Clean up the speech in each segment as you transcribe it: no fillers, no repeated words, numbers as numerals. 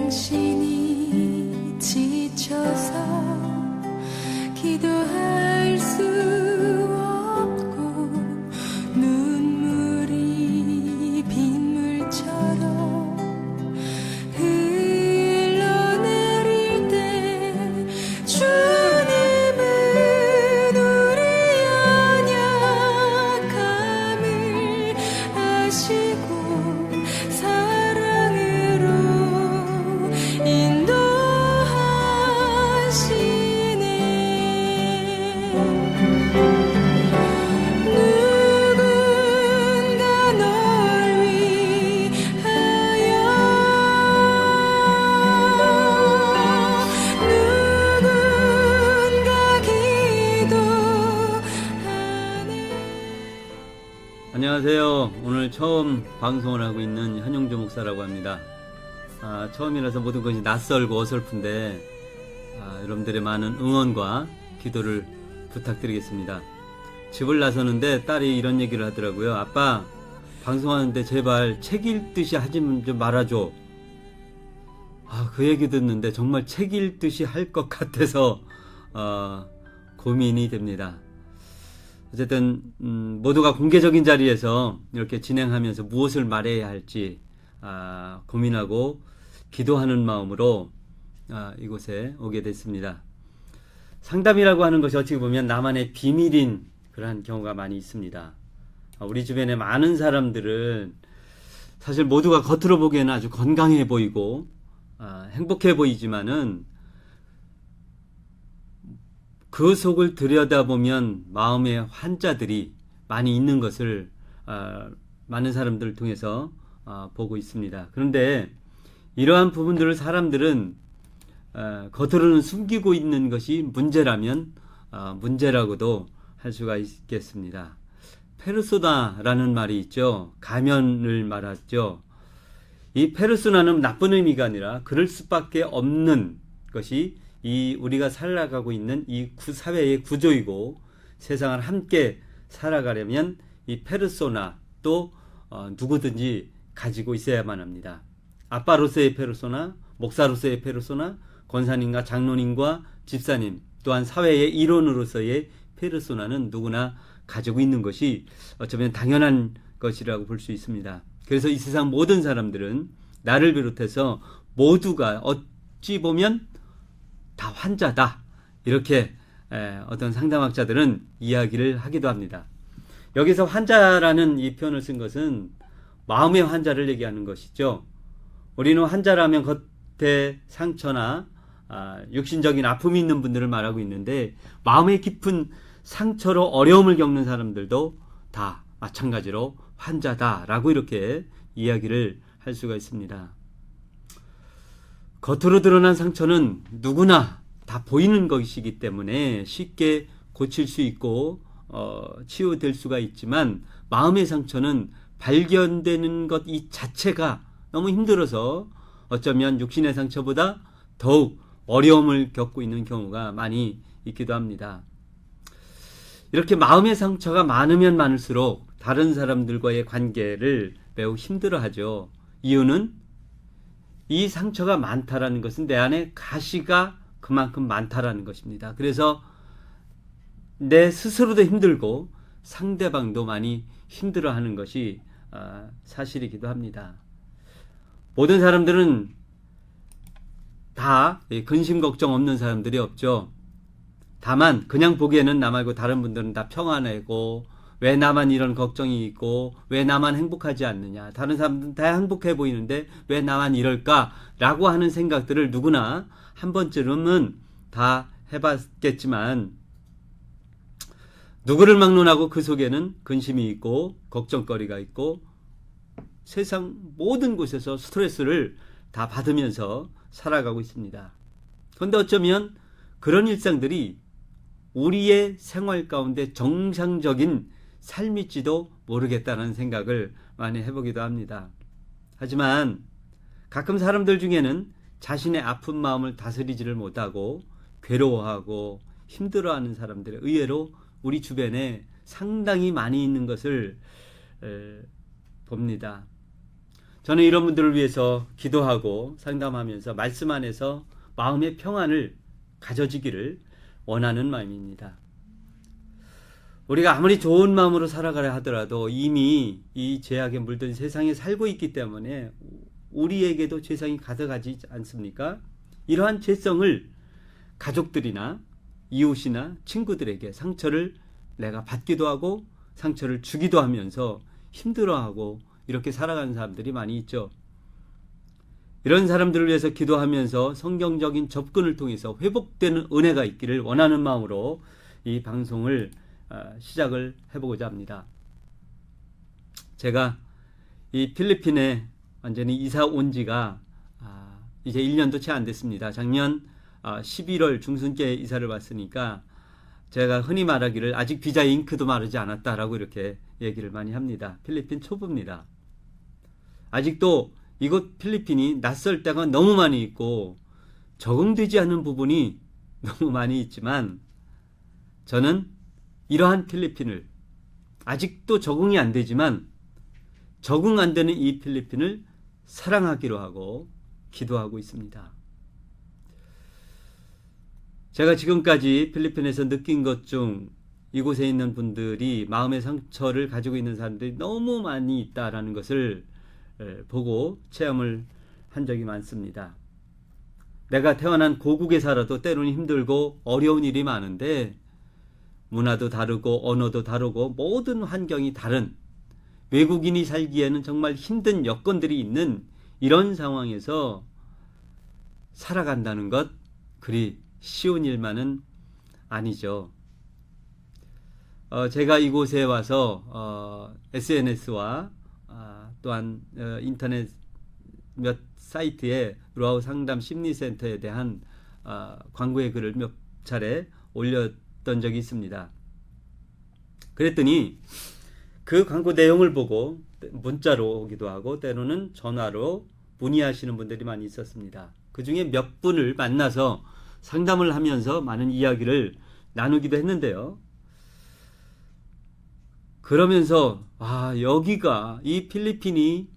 당신이 지쳐서 기도할 수 없고 눈물이 빗물처럼 흘러내릴 때 주님은 우리 연약함을 아시고 사랑으로 인도하시네. 누군가 널 위하여 누군가 기도하네. 안녕하세요. 오늘 처음 방송을 하고 있는 현용조 목사라고 합니다. 처음이라서 모든 것이 낯설고 어설픈데 여러분들의 많은 응원과 기도를 부탁드리겠습니다. 집을 나서는데 딸이 이런 얘기를 하더라고요. 아빠, 방송하는데 제발 책 읽듯이 하지 좀 말아줘. 그 얘기 듣는데 정말 책 읽듯이 할 것 같아서 고민이 됩니다. 어쨌든 모두가 공개적인 자리에서 이렇게 진행하면서 무엇을 말해야 할지 고민하고 기도하는 마음으로 이곳에 오게 됐습니다. 상담이라고 하는 것이 어떻게 보면 나만의 비밀인 그러한 경우가 많이 있습니다. 우리 주변에 많은 사람들은 사실 모두가 겉으로 보기에는 아주 건강해 보이고 행복해 보이지만은 그 속을 들여다보면 마음의 환자들이 많이 있는 것을 많은 사람들을 통해서 보고 있습니다. 그런데 이러한 부분들을 사람들은 겉으로는 숨기고 있는 것이 문제라면 문제라고도 할 수가 있겠습니다. 페르소나라는 말이 있죠. 가면을 말하죠. 이 페르소나는 나쁜 의미가 아니라 그럴 수밖에 없는 것이 이 우리가 살아가고 있는 이 사회의 구조이고, 세상을 함께 살아가려면 이 페르소나 또 누구든지 가지고 있어야만 합니다. 아빠로서의 페르소나, 목사로서의 페르소나, 권사님과 장로님과 집사님, 또한 사회의 일원으로서의 페르소나는 누구나 가지고 있는 것이 어쩌면 당연한 것이라고 볼 수 있습니다. 그래서 이 세상 모든 사람들은 나를 비롯해서 모두가 어찌 보면 다 환자다, 이렇게 어떤 상담학자들은 이야기를 하기도 합니다. 여기서 환자라는 이 표현을 쓴 것은 마음의 환자를 얘기하는 것이죠. 우리는 환자라면 겉에 상처나 육신적인 아픔이 있는 분들을 말하고 있는데, 마음의 깊은 상처로 어려움을 겪는 사람들도 다 마찬가지로 환자다라고 이렇게 이야기를 할 수가 있습니다. 겉으로 드러난 상처는 누구나 다 보이는 것이기 때문에 쉽게 고칠 수 있고 치유될 수가 있지만, 마음의 상처는 발견되는 것 이 자체가 너무 힘들어서 어쩌면 육신의 상처보다 더욱 어려움을 겪고 있는 경우가 많이 있기도 합니다. 이렇게 마음의 상처가 많으면 많을수록 다른 사람들과의 관계를 매우 힘들어하죠. 이유는 이 상처가 많다라는 것은 내 안에 가시가 그만큼 많다라는 것입니다. 그래서 내 스스로도 힘들고 상대방도 많이 힘들어하는 것이 사실이기도 합니다. 모든 사람들은 다 근심 걱정 없는 사람들이 없죠. 다만 그냥 보기에는 나 말고 다른 분들은 다 평안하고, 왜 나만 이런 걱정이 있고 왜 나만 행복하지 않느냐, 다른 사람들은 다 행복해 보이는데 왜 나만 이럴까 라고 하는 생각들을 누구나 한 번쯤은 다 해봤겠지만, 누구를 막론하고 그 속에는 근심이 있고 걱정거리가 있고 세상 모든 곳에서 스트레스를 다 받으면서 살아가고 있습니다. 그런데 어쩌면 그런 일상들이 우리의 생활 가운데 정상적인 삶일지도 모르겠다는 생각을 많이 해보기도 합니다. 하지만 가끔 사람들 중에는 자신의 아픈 마음을 다스리지를 못하고 괴로워하고 힘들어하는 사람들이 의외로 우리 주변에 상당히 많이 있는 것을 봅니다. 저는 이런 분들을 위해서 기도하고 상담하면서 말씀 안에서 마음의 평안을 가져지기를 원하는 마음입니다. 우리가 아무리 좋은 마음으로 살아가려 하더라도 이미 이 죄악에 물든 세상에 살고 있기 때문에 우리에게도 죄성이 가득하지 않습니까? 이러한 죄성을 가족들이나 이웃이나 친구들에게 상처를 내가 받기도 하고 상처를 주기도 하면서 힘들어하고 이렇게 살아가는 사람들이 많이 있죠. 이런 사람들을 위해서 기도하면서 성경적인 접근을 통해서 회복되는 은혜가 있기를 원하는 마음으로 이 방송을 시작을 해보고자 합니다. 제가 이 필리핀에 완전히 이사 온 지가 이제 1년도 채 안 됐습니다. 작년 11월 중순께 이사를 왔으니까 제가 흔히 말하기를 아직 비자 잉크도 마르지 않았다라고 이렇게 얘기를 많이 합니다. 필리핀 초보입니다. 아직도 이곳 필리핀이 낯설 때가 너무 많이 있고 적응되지 않는 부분이 너무 많이 있지만 저는 이러한 필리핀을 아직도 적응이 안 되지만 적응 안 되는 이 필리핀을 사랑하기로 하고 기도하고 있습니다. 제가 지금까지 필리핀에서 느낀 것 중 이곳에 있는 분들이 마음의 상처를 가지고 있는 사람들이 너무 많이 있다라는 것을 보고 체험을 한 적이 많습니다. 내가 태어난 고국에 살아도 때로는 힘들고 어려운 일이 많은데 문화도 다르고 언어도 다르고 모든 환경이 다른 외국인이 살기에는 정말 힘든 여건들이 있는 이런 상황에서 살아간다는 것 그리 쉬운 일만은 아니죠. 제가 이곳에 와서 SNS와 또한 인터넷 몇 사이트에 루아우 상담 심리센터에 대한 광고의 글을 몇 차례 올렸던 적이 있습니다. 그랬더니 그 광고 내용을 보고 문자로 오기도 하고 때로는 전화로 문의하시는 분들이 많이 있었습니다. 그 중에 몇 분을 만나서 상담을 하면서 많은 이야기를 나누기도 했는데요. 그러면서 여기가 이 필리핀이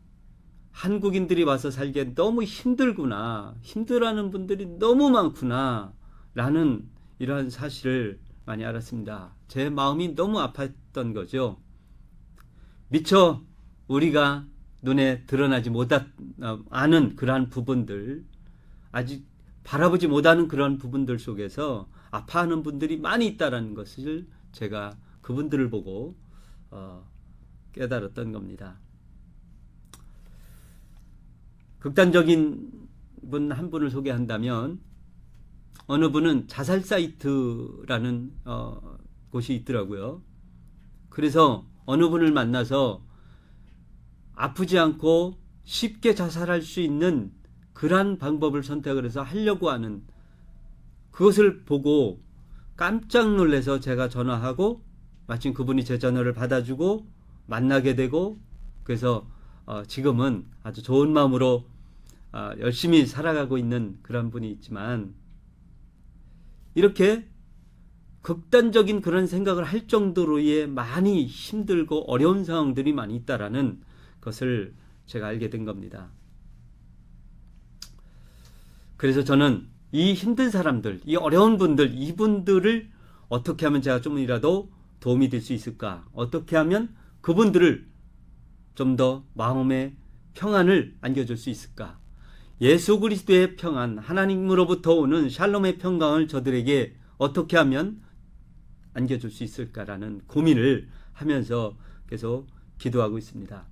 한국인들이 와서 살기엔 너무 힘들구나, 힘들어하는 분들이 너무 많구나 라는 이러한 사실을 많이 알았습니다. 제 마음이 너무 아팠던 거죠. 미처 우리가 눈에 드러나지 않은 그러한 부분들, 아직 바라보지 못하는 그런 부분들 속에서 아파하는 분들이 많이 있다는 것을 제가 그분들을 보고 깨달았던 겁니다. 극단적인 분 한 분을 소개한다면 어느 분은 자살 사이트라는 곳이 있더라고요. 그래서 어느 분을 만나서 아프지 않고 쉽게 자살할 수 있는 그러한 방법을 선택을 해서 하려고 하는 그것을 보고 깜짝 놀라서 제가 전화하고 마침 그분이 제 전화를 받아주고 만나게 되고 그래서 지금은 아주 좋은 마음으로 열심히 살아가고 있는 그런 분이 있지만 이렇게 극단적인 그런 생각을 할 정도로의 많이 힘들고 어려운 상황들이 많이 있다라는 것을 제가 알게 된 겁니다. 그래서 저는 이 힘든 사람들, 이 어려운 분들, 이분들을 어떻게 하면 제가 좀이라도 도움이 될 수 있을까? 어떻게 하면 그분들을 좀 더 마음의 평안을 안겨줄 수 있을까? 예수 그리스도의 평안, 하나님으로부터 오는 샬롬의 평강을 저들에게 어떻게 하면 안겨줄 수 있을까라는 고민을 하면서 계속 기도하고 있습니다.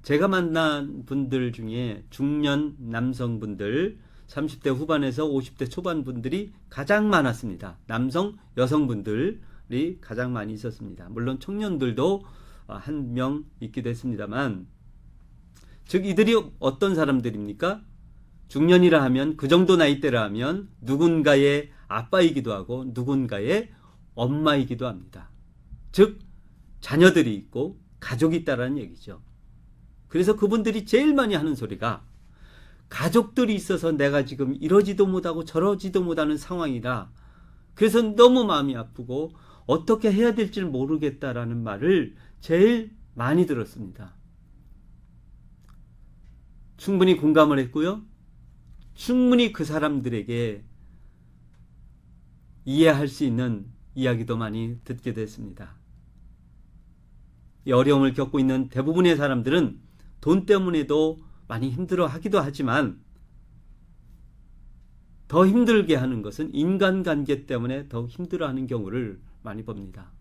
제가 만난 분들 중에 중년 남성분들 30대 후반에서 50대 초반 분들이 가장 많았습니다. 남성, 여성분들이 가장 많이 있었습니다. 물론 청년들도 한 명 있기도 했습니다만 즉 이들이 어떤 사람들입니까? 중년이라 하면 그 정도 나이대라 하면 누군가의 아빠이기도 하고 누군가의 엄마이기도 합니다. 즉 자녀들이 있고 가족이 있다라는 얘기죠. 그래서 그분들이 제일 많이 하는 소리가 가족들이 있어서 내가 지금 이러지도 못하고 저러지도 못하는 상황이라 그래서 너무 마음이 아프고 어떻게 해야 될지를 모르겠다라는 말을 제일 많이 들었습니다. 충분히 공감을 했고요. 충분히 그 사람들에게 이해할 수 있는 이야기도 많이 듣게 됐습니다. 이 어려움을 겪고 있는 대부분의 사람들은 돈 때문에도 많이 힘들어하기도 하지만 더 힘들게 하는 것은 인간관계 때문에 더 힘들어하는 경우를 많이 봅니다.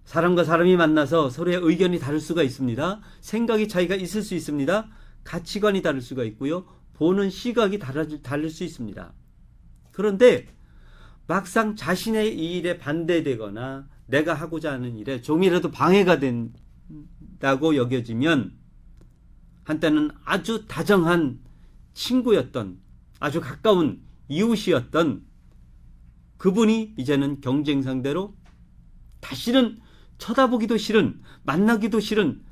사람과 사람이 만나서 서로의 의견이 다를 수가 있습니다. 생각의 차이가 있을 수 있습니다. 가치관이 다를 수가 있고요. 보는 시각이 다를 수 있습니다. 그런데 막상 자신의 이 일에 반대되거나 내가 하고자 하는 일에 좀이라도 방해가 된다고 여겨지면 한때는 아주 다정한 친구였던 아주 가까운 이웃이었던 그분이 이제는 경쟁 상대로 다시는 쳐다보기도 싫은, 만나기도 싫은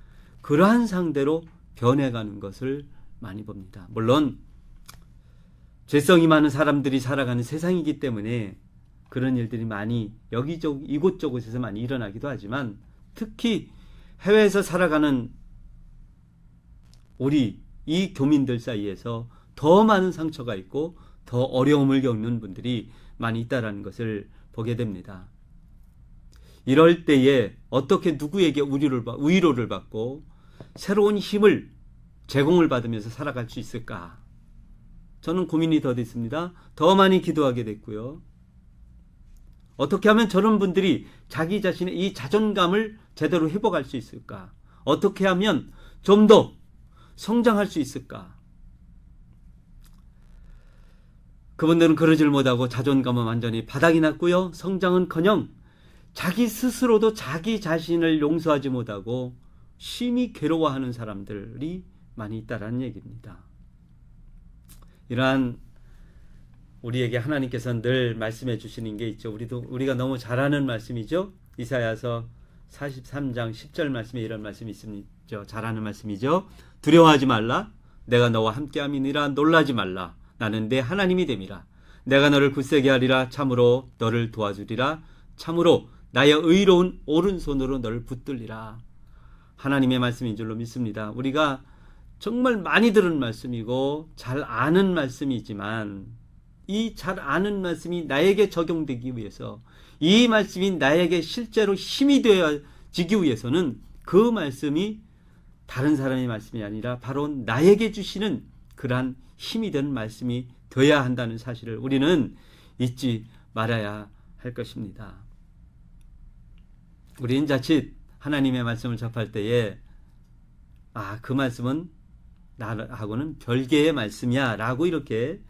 그러한 상대로 변해가는 것을 많이 봅니다. 물론 죄성이 많은 사람들이 살아가는 세상이기 때문에 그런 일들이 많이 이곳저곳에서 많이 일어나기도 하지만 특히 해외에서 살아가는 우리 이 교민들 사이에서 더 많은 상처가 있고 더 어려움을 겪는 분들이 많이 있다는 것을 보게 됩니다. 이럴 때에 어떻게 누구에게 위로를 받고 새로운 힘을 제공을 받으면서 살아갈 수 있을까? 저는 고민이 더 됐습니다. 더 많이 기도하게 됐고요. 어떻게 하면 저런 분들이 자기 자신의 이 자존감을 제대로 회복할 수 있을까? 어떻게 하면 좀 더 성장할 수 있을까? 그분들은 그러질 못하고 자존감은 완전히 바닥이 났고요. 성장은커녕 자기 스스로도 자기 자신을 용서하지 못하고 심히 괴로워하는 사람들이 많이 있다는 얘기입니다. 이러한 우리에게 하나님께서 늘 말씀해 주시는 게 있죠. 우리가 너무 잘 아는 말씀이죠. 이사야서 43장 10절 말씀에 이런 말씀이 있습니다. 잘 아는 말씀이죠. 두려워하지 말라. 내가 너와 함께함이니라. 놀라지 말라. 나는 내 하나님이 됨이라. 내가 너를 굳세게 하리라. 참으로 너를 도와주리라. 참으로 나의 의로운 오른손으로 너를 붙들리라. 하나님의 말씀인 줄로 믿습니다. 우리가 정말 많이 들은 말씀이고 잘 아는 말씀이지만 이 잘 아는 말씀이 나에게 적용되기 위해서 이 말씀이 나에게 실제로 힘이 되어지기 위해서는 그 말씀이 다른 사람의 말씀이 아니라 바로 나에게 주시는 그러한 힘이 되는 말씀이 되어야 한다는 사실을 우리는 잊지 말아야 할 것입니다. 우리는 자칫 하나님의 말씀을 접할 때에 그 말씀은 나하고는 별개의 말씀이야 라고 이렇게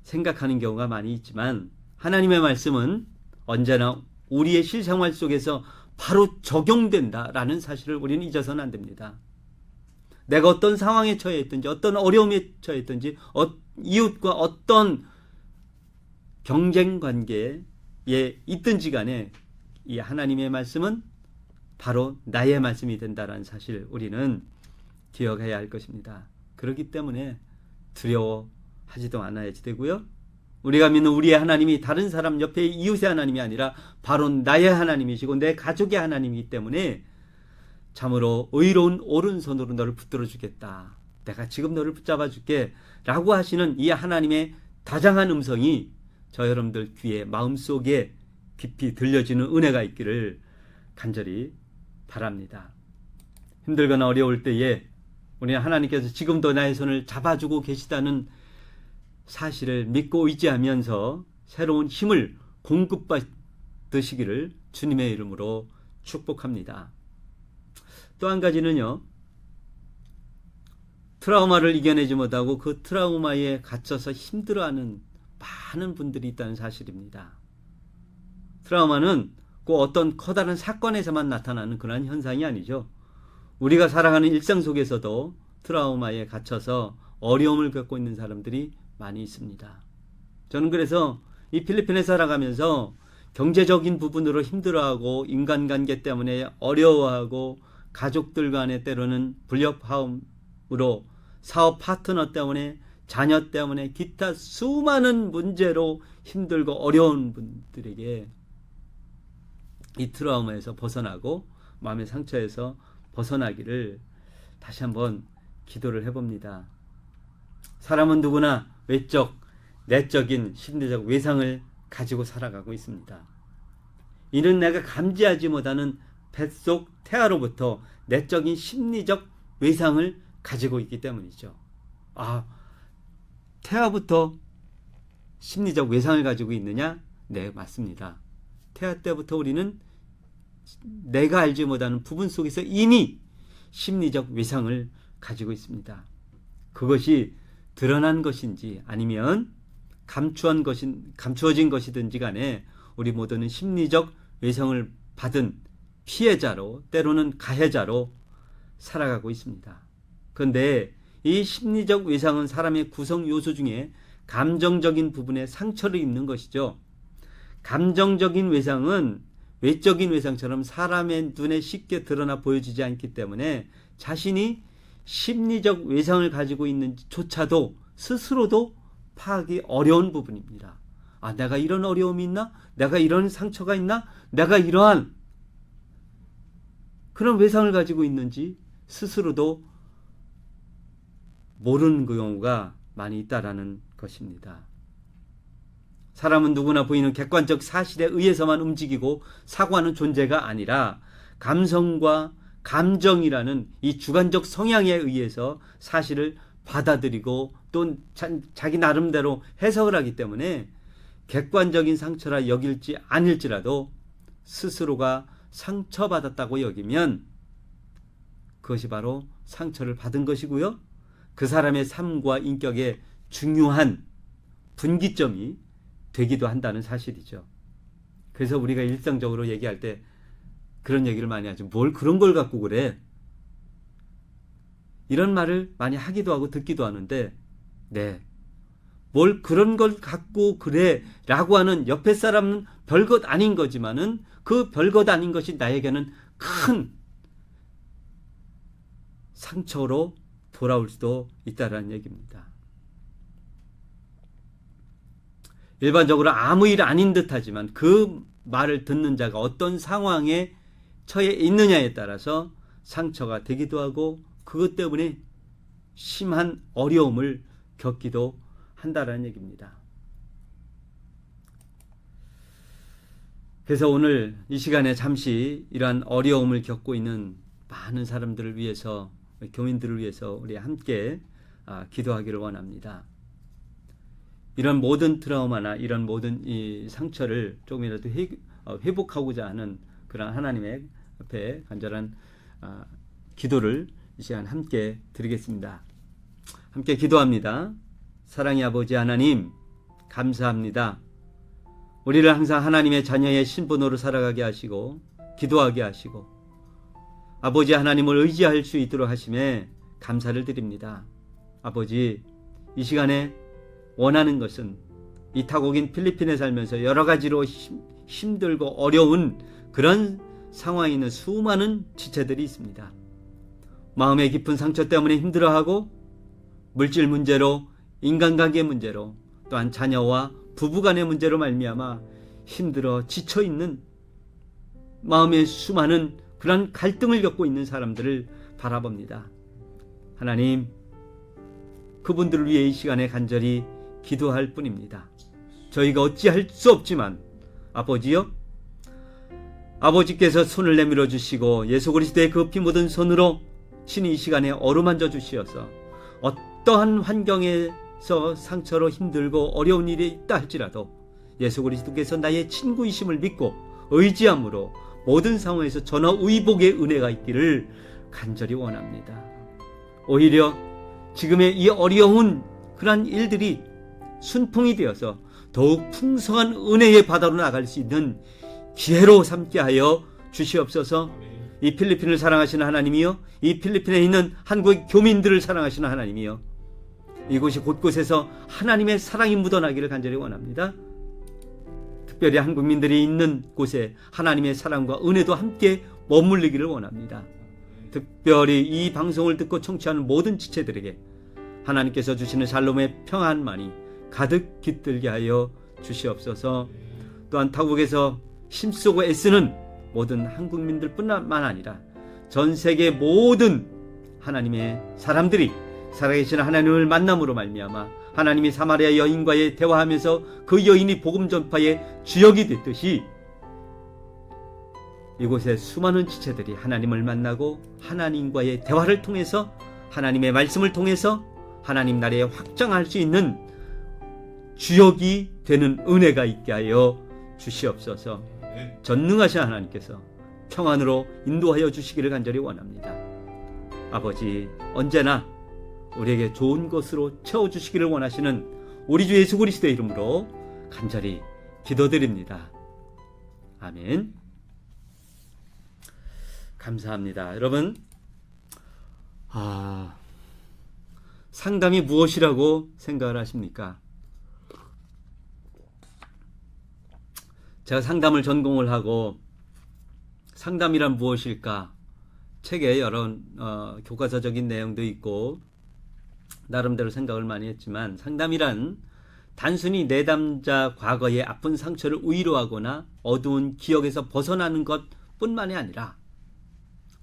생각하는 경우가 많이 있지만 하나님의 말씀은 언제나 우리의 실생활 속에서 바로 적용된다라는 사실을 우리는 잊어서는 안 됩니다. 내가 어떤 상황에 처해 있든지 어떤 어려움에 처해 있든지 이웃과 어떤 경쟁 관계에 있든지 간에 이 하나님의 말씀은 바로 나의 말씀이 된다는 사실 우리는 기억해야 할 것입니다. 그렇기 때문에 두려워하지도 않아야지 되고요. 우리가 믿는 우리의 하나님이 다른 사람 옆에 이웃의 하나님이 아니라 바로 나의 하나님이시고 내 가족의 하나님이기 때문에 참으로 의로운 오른손으로 너를 붙들어 주겠다. 내가 지금 너를 붙잡아 줄게 라고 하시는 이 하나님의 다정한 음성이 저 여러분들 귀에 마음속에 깊이 들려지는 은혜가 있기를 간절히 바랍니다. 힘들거나 어려울 때에 우리 하나님께서 지금도 나의 손을 잡아주고 계시다는 사실을 믿고 의지하면서 새로운 힘을 공급받으시기를 주님의 이름으로 축복합니다. 또 한 가지는요. 트라우마를 이겨내지 못하고 그 트라우마에 갇혀서 힘들어하는 많은 분들이 있다는 사실입니다. 트라우마는 꼭 어떤 커다란 사건에서만 나타나는 그런 현상이 아니죠. 우리가 살아가는 일상 속에서도 트라우마에 갇혀서 어려움을 겪고 있는 사람들이 많이 있습니다. 저는 그래서 이 필리핀에 살아가면서 경제적인 부분으로 힘들어하고 인간관계 때문에 어려워하고 가족들 간에 때로는 불협화음으로 사업 파트너 때문에 자녀 때문에 기타 수많은 문제로 힘들고 어려운 분들에게 이 트라우마에서 벗어나고 마음의 상처에서 벗어나기를 다시 한번 기도를 해봅니다. 사람은 누구나 외적, 내적인 심리적 외상을 가지고 살아가고 있습니다. 이는 내가 감지하지 못하는 뱃속 태아로부터 내적인 심리적 외상을 가지고 있기 때문이죠. 태아부터 심리적 외상을 가지고 있느냐? 네, 맞습니다. 태아 때부터 우리는 내가 알지 못하는 부분 속에서 이미 심리적 외상을 가지고 있습니다. 그것이 드러난 것인지 아니면 감추어진 것이든지 간에 우리 모두는 심리적 외상을 받은 피해자로, 때로는 가해자로 살아가고 있습니다. 그런데 이 심리적 외상은 사람의 구성 요소 중에 감정적인 부분에 상처를 입는 것이죠. 감정적인 외상은 외적인 외상처럼 사람의 눈에 쉽게 드러나 보여지지 않기 때문에 자신이 심리적 외상을 가지고 있는지조차도 스스로도 파악이 어려운 부분입니다. 내가 이런 어려움이 있나? 내가 이런 상처가 있나? 내가 이러한 그런 외상을 가지고 있는지 스스로도 모르는 경우가 많이 있다라는 것입니다. 사람은 누구나 보이는 객관적 사실에 의해서만 움직이고 사고하는 존재가 아니라 감성과 감정이라는 이 주관적 성향에 의해서 사실을 받아들이고 또 자기 나름대로 해석을 하기 때문에 객관적인 상처라 여길지 아닐지라도 스스로가 상처받았다고 여기면 그것이 바로 상처를 받은 것이고요. 그 사람의 삶과 인격에 중요한 분기점이 되기도 한다는 사실이죠. 그래서 우리가 일상적으로 얘기할 때 그런 얘기를 많이 하죠. 뭘 그런 걸 갖고 그래? 이런 말을 많이 하기도 하고 듣기도 하는데, 네, 뭘 그런 걸 갖고 그래 라고 하는 옆에 사람은 별것 아닌 거지만은 그 별것 아닌 것이 나에게는 큰 상처로 돌아올 수도 있다라는 얘기입니다. 일반적으로 아무 일 아닌 듯하지만 그 말을 듣는 자가 어떤 상황에 처해 있느냐에 따라서 상처가 되기도 하고 그것 때문에 심한 어려움을 겪기도 한다라는 얘기입니다. 그래서 오늘 이 시간에 잠시 이러한 어려움을 겪고 있는 많은 사람들을 위해서, 교민들을 위해서 우리 함께 기도하기를 원합니다. 이런 모든 트라우마나 이런 모든 이 상처를 조금이라도 회복하고자 하는 그런 하나님의 앞에 간절한 기도를 이 시간 함께 드리겠습니다. 함께 기도합니다. 사랑의 아버지 하나님, 감사합니다. 우리를 항상 하나님의 자녀의 신분으로 살아가게 하시고 기도하게 하시고 아버지 하나님을 의지할 수 있도록 하심에 감사를 드립니다. 아버지, 이 시간에 원하는 것은 이 타국인 필리핀에 살면서 여러 가지로 힘들고 어려운 그런 상황에 있는 수많은 지체들이 있습니다. 마음의 깊은 상처 때문에 힘들어하고 물질 문제로, 인간관계 문제로, 또한 자녀와 부부간의 문제로 말미암아 힘들어 지쳐있는 마음의 수많은 그런 갈등을 겪고 있는 사람들을 바라봅니다. 하나님, 그분들을 위해 이 시간에 간절히 기도할 뿐입니다. 저희가 어찌할 수 없지만 아버지여, 아버지께서 손을 내밀어 주시고 예수 그리스도의 그 피 묻은 손으로 친히 이 시간에 어루만져 주시어서 어떠한 환경에서 상처로 힘들고 어려운 일이 있다 할지라도 예수 그리스도께서 나의 친구이심을 믿고 의지함으로 모든 상황에서 전화위복의 은혜가 있기를 간절히 원합니다. 오히려 지금의 이 어려운 그러한 일들이 순풍이 되어서 더욱 풍성한 은혜의 바다로 나갈 수 있는 기회로 삼게 하여 주시옵소서. 이 필리핀을 사랑하시는 하나님이여, 이 필리핀에 있는 한국 교민들을 사랑하시는 하나님이여, 이곳이 곳곳에서 하나님의 사랑이 묻어나기를 간절히 원합니다. 특별히 한국민들이 있는 곳에 하나님의 사랑과 은혜도 함께 머물리기를 원합니다. 특별히 이 방송을 듣고 청취하는 모든 지체들에게 하나님께서 주시는 샬롬의 평안만이 가득 깃들게 하여 주시옵소서. 또한 타국에서 힘쓰고 애쓰는 모든 한국민들 뿐만 아니라 전 세계 모든 하나님의 사람들이 살아계신 하나님을 만남으로 말미암아 하나님이 사마리아 여인과의 대화하면서 그 여인이 복음 전파의 주역이 됐듯이 이곳에 수많은 지체들이 하나님을 만나고 하나님과의 대화를 통해서 하나님의 말씀을 통해서 하나님 나라에 확장할 수 있는 주역이 되는 은혜가 있게 하여 주시옵소서. 전능하신 하나님께서 평안으로 인도하여 주시기를 간절히 원합니다. 아버지, 언제나 우리에게 좋은 것으로 채워주시기를 원하시는 우리 주 예수 그리스도의 이름으로 간절히 기도드립니다. 아멘. 감사합니다. 여러분, 상담이 무엇이라고 생각을 하십니까? 제가 상담을 전공을 하고 상담이란 무엇일까? 책에 여러 교과서적인 내용도 있고 나름대로 생각을 많이 했지만, 상담이란 단순히 내담자 과거의 아픈 상처를 위로하거나 어두운 기억에서 벗어나는 것뿐만이 아니라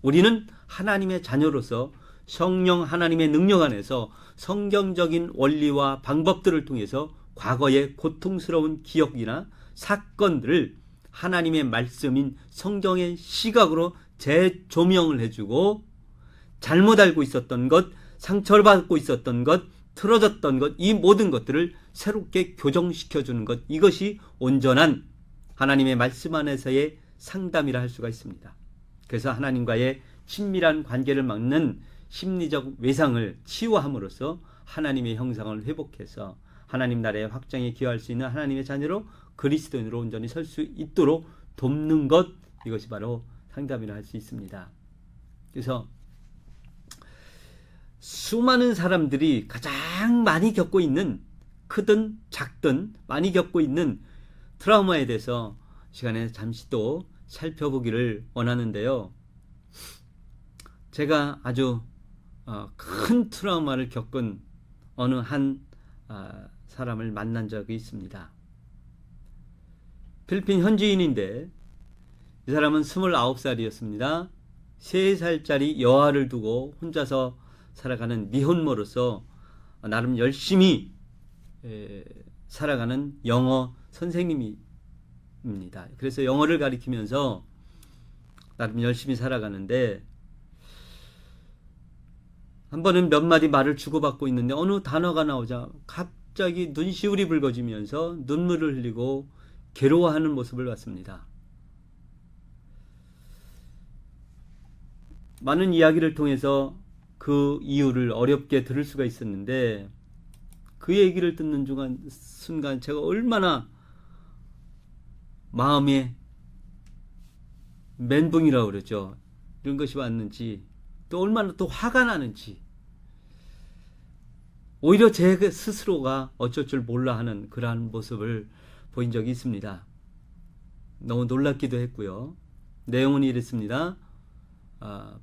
우리는 하나님의 자녀로서 성령 하나님의 능력 안에서 성경적인 원리와 방법들을 통해서 과거의 고통스러운 기억이나 사건들을 하나님의 말씀인 성경의 시각으로 재조명을 해주고 잘못 알고 있었던 것, 상처를 받고 있었던 것, 틀어졌던 것, 이 모든 것들을 새롭게 교정시켜주는 것, 이것이 온전한 하나님의 말씀 안에서의 상담이라 할 수가 있습니다. 그래서 하나님과의 친밀한 관계를 막는 심리적 외상을 치유함으로써 하나님의 형상을 회복해서 하나님 나라의 확장에 기여할 수 있는 하나님의 자녀로 그리스도인으로 온전히 설 수 있도록 돕는 것, 이것이 바로 상담이라 할 수 있습니다. 그래서 수많은 사람들이 가장 많이 겪고 있는, 크든 작든 많이 겪고 있는 트라우마에 대해서 시간에 잠시 또 살펴보기를 원하는데요. 제가 아주 큰 트라우마를 겪은 어느 한 사람을 만난 적이 있습니다. 필리핀 현지인인데 이 사람은 29살이었습니다. 3살짜리 여아를 두고 혼자서 살아가는 미혼모로서 나름 열심히 살아가는 영어 선생님입니다. 그래서 영어를 가리키면서 나름 열심히 살아가는데, 한 번은 몇 마디 말을 주고받고 있는데 어느 단어가 나오자 갑자기 눈시울이 붉어지면서 눈물을 흘리고 괴로워하는 모습을 봤습니다. 많은 이야기를 통해서 그 이유를 어렵게 들을 수가 있었는데, 그 얘기를 듣는 순간 제가 얼마나 마음에 멘붕이라고 그러죠. 이런 것이 왔는지, 또 얼마나 또 화가 나는지, 오히려 제 스스로가 어쩔 줄 몰라 하는 그러한 모습을 보인 적이 있습니다. 너무 놀랍기도 했고요. 내용은 이랬습니다.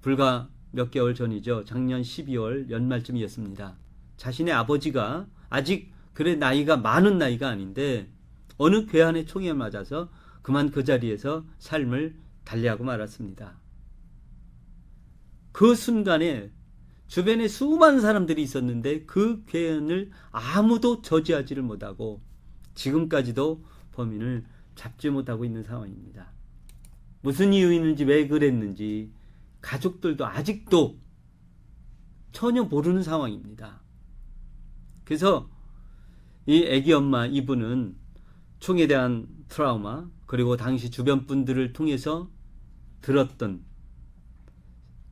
불과 몇 개월 전이죠. 작년 12월 연말쯤이었습니다. 자신의 아버지가 아직 그래 나이가 많은 나이가 아닌데 어느 괴한의 총에 맞아서 그만 그 자리에서 삶을 달리하고 말았습니다. 그 순간에 주변에 수많은 사람들이 있었는데 그 괴한을 아무도 저지하지를 못하고 지금까지도 범인을 잡지 못하고 있는 상황입니다. 무슨 이유였는지, 왜 그랬는지 가족들도 아직도 전혀 모르는 상황입니다. 그래서 이 애기 엄마 이분은 총에 대한 트라우마, 그리고 당시 주변 분들을 통해서 들었던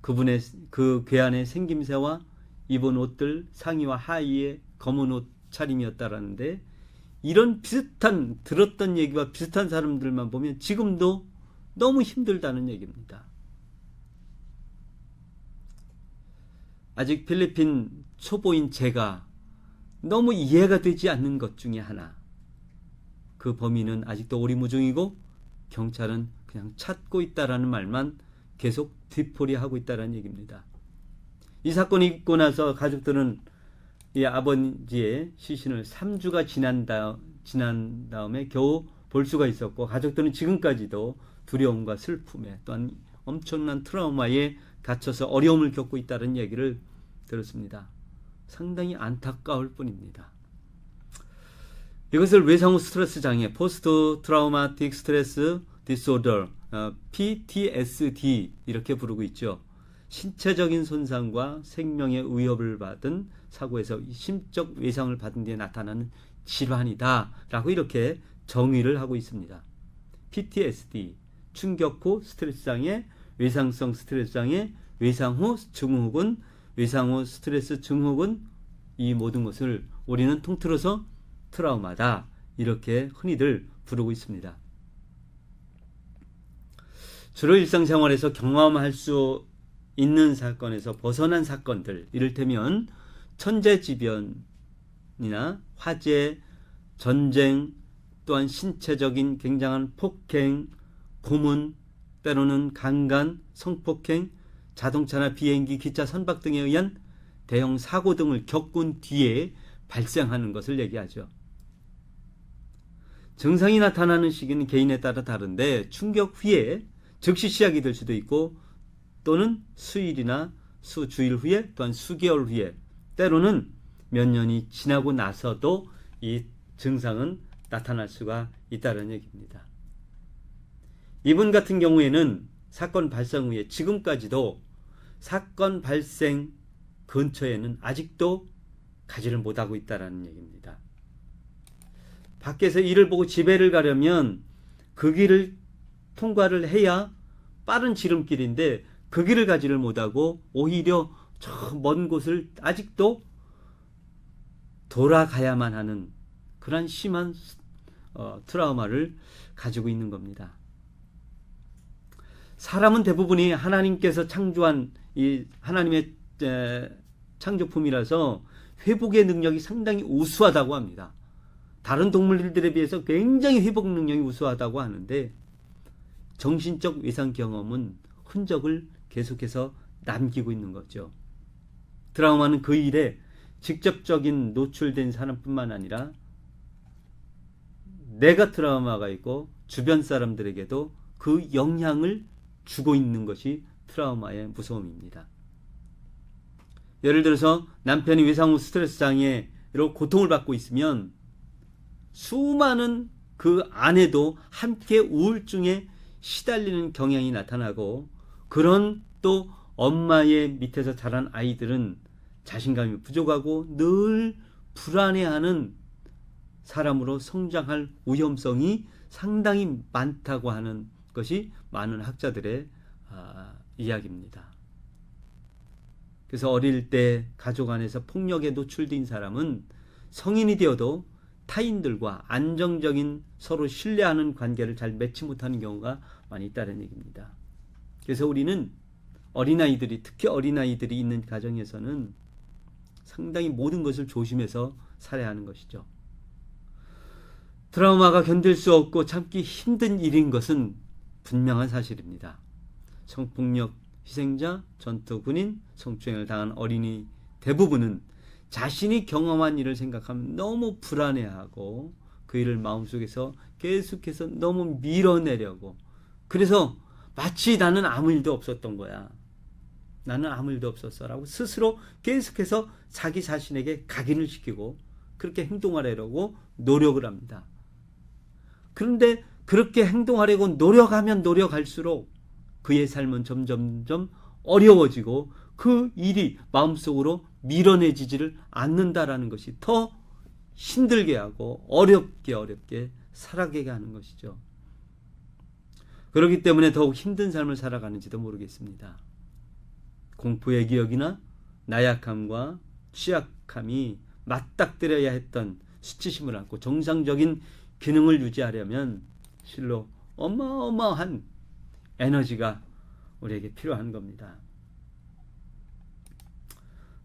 그분의 그 괴한의 생김새와 입은 옷들, 상의와 하의의 검은 옷 차림이었다라는데, 이런 비슷한 들었던 얘기와 비슷한 사람들만 보면 지금도 너무 힘들다는 얘기입니다. 아직 필리핀 초보인 제가 너무 이해가 되지 않는 것 중에 하나, 그 범인은 아직도 오리무중이고 경찰은 그냥 찾고 있다라는 말만 계속 뒤풀이하고 있다는 얘기입니다. 이 사건이 있고 나서 가족들은 이 아버지의 시신을 3주가 지난 다음에 겨우 볼 수가 있었고, 가족들은 지금까지도 두려움과 슬픔에 또한 엄청난 트라우마에 갇혀서 어려움을 겪고 있다는 얘기를 들었습니다. 상당히 안타까울 뿐입니다. 이것을 외상후 스트레스 장애, 포스트 트라우마틱 스트레스 디소더, PTSD 이렇게 부르고 있죠. 신체적인 손상과 생명의 위협을 받은 사고에서 심적 외상을 받은 뒤에 나타나는 질환이다 라고 이렇게 정의를 하고 있습니다. PTSD, 충격 후 스트레스 장애, 외상성 스트레스 장애, 외상 후 증후군, 외상 후 스트레스 증후군, 이 모든 것을 우리는 통틀어서 트라우마다 이렇게 흔히들 부르고 있습니다. 주로 일상생활에서 경험할 수 있는 사건에서 벗어난 사건들, 이를테면 천재지변이나 화재, 전쟁, 또한 신체적인 굉장한 폭행, 고문, 때로는 강간, 성폭행, 자동차나 비행기, 기차, 선박 등에 의한 대형 사고 등을 겪은 뒤에 발생하는 것을 얘기하죠. 증상이 나타나는 시기는 개인에 따라 다른데 충격 후에 즉시 시작이 될 수도 있고 또는 수일이나 수주일 후에 또한 수개월 후에 때로는 몇 년이 지나고 나서도 이 증상은 나타날 수가 있다는 얘기입니다. 이분 같은 경우에는 사건 발생 후에 지금까지도 사건 발생 근처에는 아직도 가지를 못하고 있다는 얘기입니다. 밖에서 일을 보고 집에를 가려면 그 길을 통과를 해야 빠른 지름길인데 그 길을 가지를 못하고 오히려 저 먼 곳을 아직도 돌아가야만 하는 그런 심한 트라우마를 가지고 있는 겁니다. 사람은 대부분이 하나님께서 창조한 이 하나님의 창조품이라서 회복의 능력이 상당히 우수하다고 합니다. 다른 동물들에 비해서 굉장히 회복 능력이 우수하다고 하는데 정신적 외상 경험은 흔적을 계속해서 남기고 있는 거죠. 트라우마는 그 일에 직접적인 노출된 사람뿐만 아니라 내가 트라우마가 있고 주변 사람들에게도 그 영향을 주고 있는 것이 트라우마의 무서움입니다. 예를 들어서 남편이 외상 후 스트레스 장애로 고통을 받고 있으면 수많은 그 아내도 함께 우울증에 시달리는 경향이 나타나고 그런 또 엄마의 밑에서 자란 아이들은 자신감이 부족하고 늘 불안해하는 사람으로 성장할 위험성이 상당히 많다고 하는 것이 많은 학자들의 이야기입니다. 그래서 어릴 때 가족 안에서 폭력에 노출된 사람은 성인이 되어도 타인들과 안정적인 서로 신뢰하는 관계를 잘 맺지 못하는 경우가 많이 있다는 얘기입니다. 그래서 우리는 어린아이들이, 특히 어린아이들이 있는 가정에서는 상당히 모든 것을 조심해서 살아야 하는 것이죠. 트라우마가 견딜 수 없고 참기 힘든 일인 것은 분명한 사실입니다. 성폭력 희생자, 전투 군인, 성추행을 당한 어린이 대부분은 자신이 경험한 일을 생각하면 너무 불안해하고 그 일을 마음속에서 계속해서 너무 밀어내려고, 그래서 마치 나는 아무 일도 없었던 거야, 나는 아무 일도 없었어 라고 스스로 계속해서 자기 자신에게 각인을 시키고 그렇게 행동하려고 노력을 합니다. 그런데 그렇게 행동하려고 노력하면 노력할수록 그의 삶은 점점점 어려워지고 그 일이 마음속으로 밀어내지지를 않는다라는 것이 더 힘들게 하고 어렵게 살아가게 하는 것이죠. 그렇기 때문에 더욱 힘든 삶을 살아가는지도 모르겠습니다. 공포의 기억이나 나약함과 취약함이 맞닥뜨려야 했던 수치심을 안고 정상적인 기능을 유지하려면 실로 어마어마한 에너지가 우리에게 필요한 겁니다.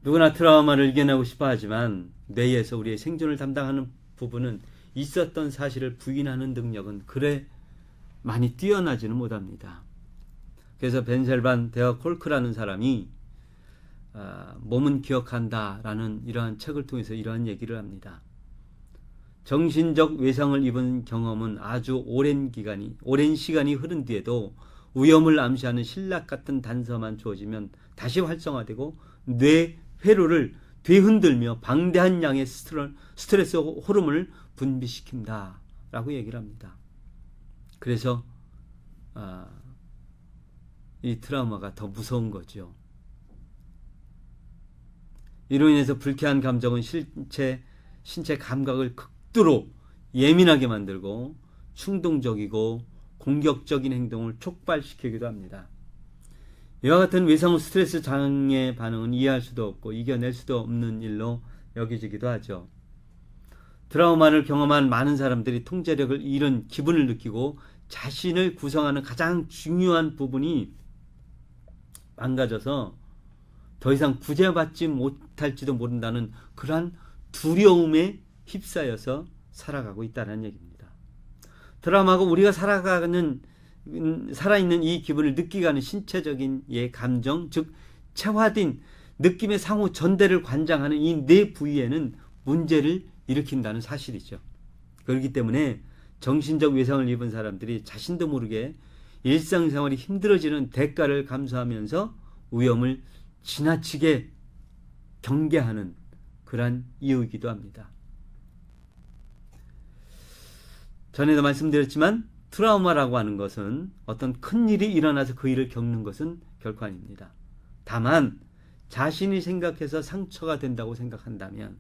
누구나 트라우마를 이겨내고 싶어 하지만 뇌에서 우리의 생존을 담당하는 부분은 있었던 사실을 부인하는 능력은 그래 많이 뛰어나지는 못합니다. 그래서 벤셀반 데어 콜크라는 사람이 몸은 기억한다라는 이러한 책을 통해서 이러한 얘기를 합니다. 정신적 외상을 입은 경험은 아주 오랜 시간이 흐른 뒤에도 위험을 암시하는 신락 같은 단서만 주어지면 다시 활성화되고 뇌 회로를 뒤흔들며 방대한 양의 스트레스 호르몬을 분비시킨다 라고 얘기를 합니다. 그래서 이 트라우마가 더 무서운 거죠. 이로 인해서 불쾌한 감정은 신체 감각을 극도로 예민하게 만들고 충동적이고 공격적인 행동을 촉발시키기도 합니다. 이와 같은 외상 후 스트레스 장애 반응은 이해할 수도 없고 이겨낼 수도 없는 일로 여겨지기도 하죠. 트라우마를 경험한 많은 사람들이 통제력을 잃은 기분을 느끼고 자신을 구성하는 가장 중요한 부분이 망가져서 더 이상 구제받지 못할지도 모른다는 그러한 두려움에 휩싸여서 살아가고 있다는 얘기입니다. 트라우마가 우리가 살아있는 이 기분을 느끼게 하는 신체적인 감정, 즉 체화된 느낌의 상호 전대를 관장하는 이 네 부위에는 문제를 일으킨다는 사실이죠. 그렇기 때문에 정신적 외상을 입은 사람들이 자신도 모르게 일상생활이 힘들어지는 대가를 감수하면서 위험을 지나치게 경계하는 그러한 이유이기도 합니다. 전에도 말씀드렸지만 트라우마라고 하는 것은 어떤 큰 일이 일어나서 그 일을 겪는 것은 결코 아닙니다. 다만 자신이 생각해서 상처가 된다고 생각한다면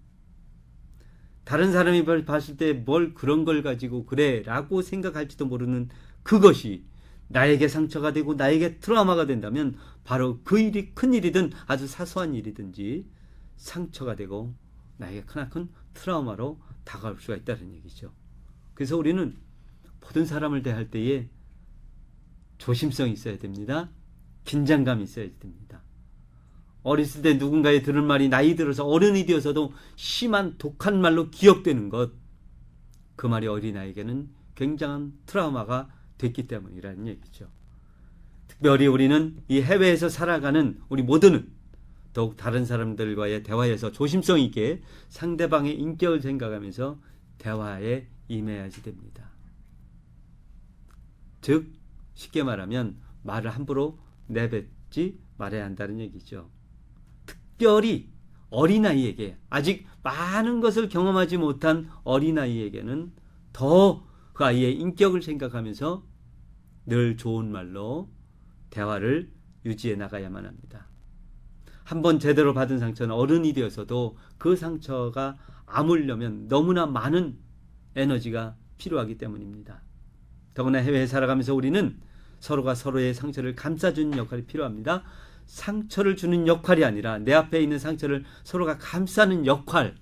다른 사람이 봤을 때 뭘 그런 걸 가지고 그래 라고 생각할지도 모르는 그것이 나에게 상처가 되고 나에게 트라우마가 된다면 바로 그 일이 큰 일이든 아주 사소한 일이든지 상처가 되고 나에게 크나큰 트라우마로 다가올 수가 있다는 얘기죠. 그래서 우리는 모든 사람을 대할 때에 조심성이 있어야 됩니다. 긴장감이 있어야 됩니다. 어렸을 때 누군가의 들은 말이 나이 들어서 어른이 되어서도 심한 독한 말로 기억되는 것, 그 말이 어린아이에게는 굉장한 트라우마가 됐기 때문이라는 얘기죠. 특별히 우리는 이 해외에서 살아가는 우리 모두는 더욱 다른 사람들과의 대화에서 조심성 있게 상대방의 인격을 생각하면서 대화에 임해야지 됩니다. 즉 쉽게 말하면 말을 함부로 내뱉지 말아야 한다는 얘기죠. 특별히 어린아이에게, 아직 많은 것을 경험하지 못한 어린아이에게는 더 그 아이의 인격을 생각하면서 늘 좋은 말로 대화를 유지해 나가야만 합니다. 한번 제대로 받은 상처는 어른이 되어서도 그 상처가 아물려면 너무나 많은 에너지가 필요하기 때문입니다. 더구나 해외에 살아가면서 우리는 서로가 서로의 상처를 감싸주는 역할이 필요합니다. 상처를 주는 역할이 아니라 내 앞에 있는 상처를 서로가 감싸는 역할,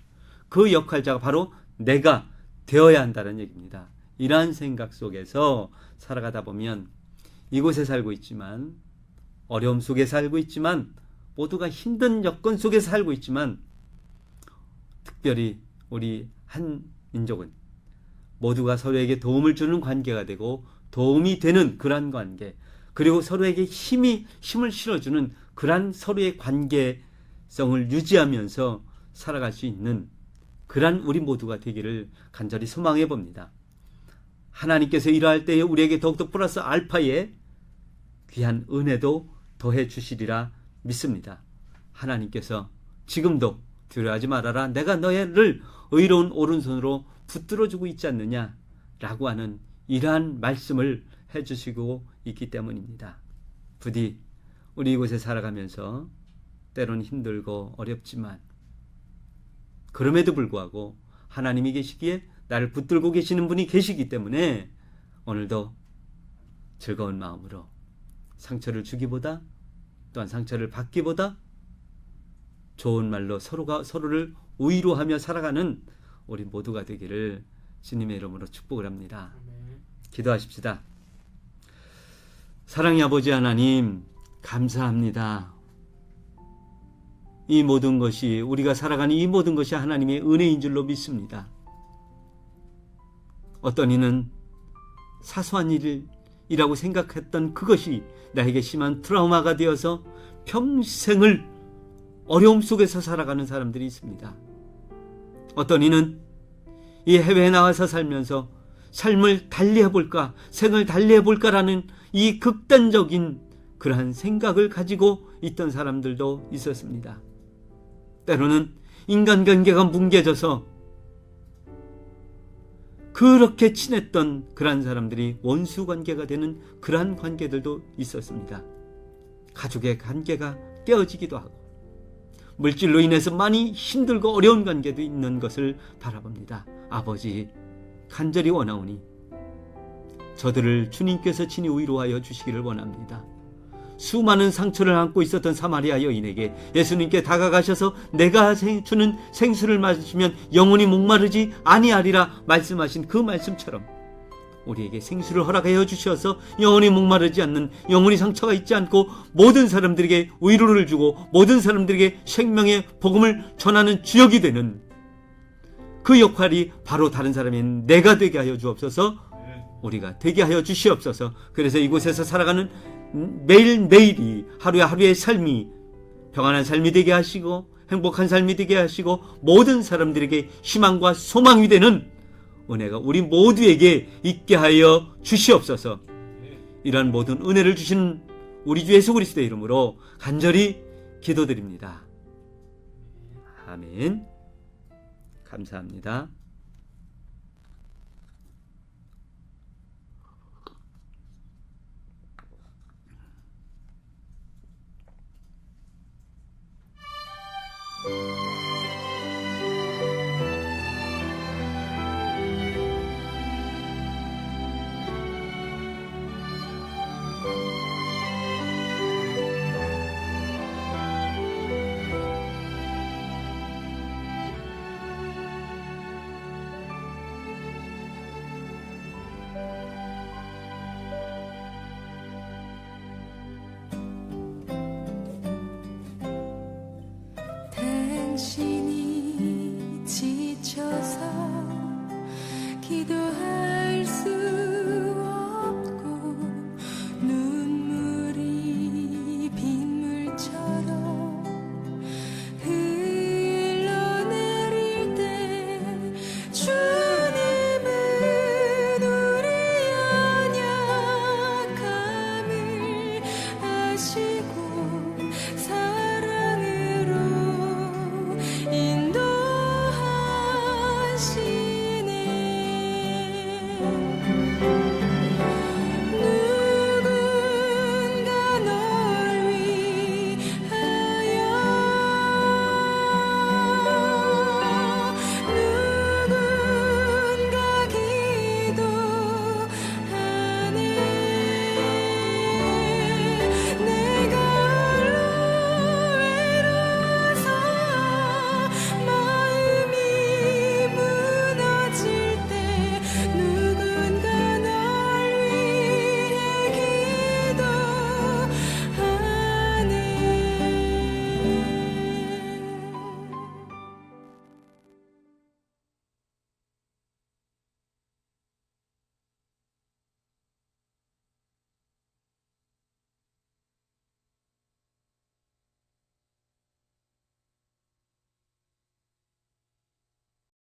그 역할자가 바로 내가 되어야 한다는 얘기입니다. 이러한 생각 속에서 살아가다 보면 이곳에 살고 있지만, 어려움 속에 살고 있지만, 모두가 힘든 여건 속에 살고 있지만, 특별히 우리 한 민족은 모두가 서로에게 도움을 주는 관계가 되고 도움이 되는 그러한 관계, 그리고 서로에게 힘을 실어주는 그러한 서로의 관계성을 유지하면서 살아갈 수 있는 그러한 우리 모두가 되기를 간절히 소망해 봅니다. 하나님께서 이러할 때에 우리에게 더욱더 플러스 알파의 귀한 은혜도 더해 주시리라 믿습니다. 하나님께서 지금도 두려워하지 말아라, 내가 너희를 의로운 오른손으로 붙들어주고 있지 않느냐 라고 하는 이러한 말씀을 해주시고 있기 때문입니다. 부디 우리 이곳에 살아가면서 때로는 힘들고 어렵지만 그럼에도 불구하고 하나님이 계시기에 나를 붙들고 계시는 분이 계시기 때문에 오늘도 즐거운 마음으로 상처를 주기보다, 또한 상처를 받기보다 좋은 말로 서로가 서로를 위로하며 살아가는 우리 모두가 되기를 주님의 이름으로 축복을 합니다. 기도하십시다. 사랑의 아버지 하나님, 감사합니다. 이 모든 것이, 우리가 살아가는 이 모든 것이 하나님의 은혜인 줄로 믿습니다. 어떤 이는 사소한 일이라고 생각했던 그것이 나에게 심한 트라우마가 되어서 평생을 어려움 속에서 살아가는 사람들이 있습니다. 어떤 이는 이 해외에 나와서 살면서 삶을 달리해볼까, 생을 달리해볼까라는 이 극단적인 그러한 생각을 가지고 있던 사람들도 있었습니다. 때로는 인간관계가 뭉개져서 그렇게 친했던 그러한 사람들이 원수관계가 되는 그러한 관계들도 있었습니다. 가족의 관계가 깨어지기도 하고 물질로 인해서 많이 힘들고 어려운 관계도 있는 것을 바라봅니다. 아버지, 간절히 원하오니 저들을 주님께서 친히 위로하여 주시기를 원합니다. 수많은 상처를 안고 있었던 사마리아 여인에게 예수님께 다가가셔서 내가 주는 생수를 마시면 영원히 목마르지 아니하리라 말씀하신 그 말씀처럼 우리에게 생수를 허락하여 주셔서 영원히 목마르지 않는, 영원히 상처가 있지 않고 모든 사람들에게 위로를 주고 모든 사람들에게 생명의 복음을 전하는 주역이 되는 그 역할이 바로 다른 사람인 내가 되게 하여 주옵소서. 우리가 되게 하여 주시옵소서. 그래서 이곳에서 살아가는 매일매일이 하루에 하루의 삶이 평안한 삶이 되게 하시고 행복한 삶이 되게 하시고 모든 사람들에게 희망과 소망이 되는 은혜가 우리 모두에게 있게 하여 주시옵소서. 이러한 모든 은혜를 주신 우리 주 예수 그리스도의 이름으로 간절히 기도드립니다. 아멘. 감사합니다.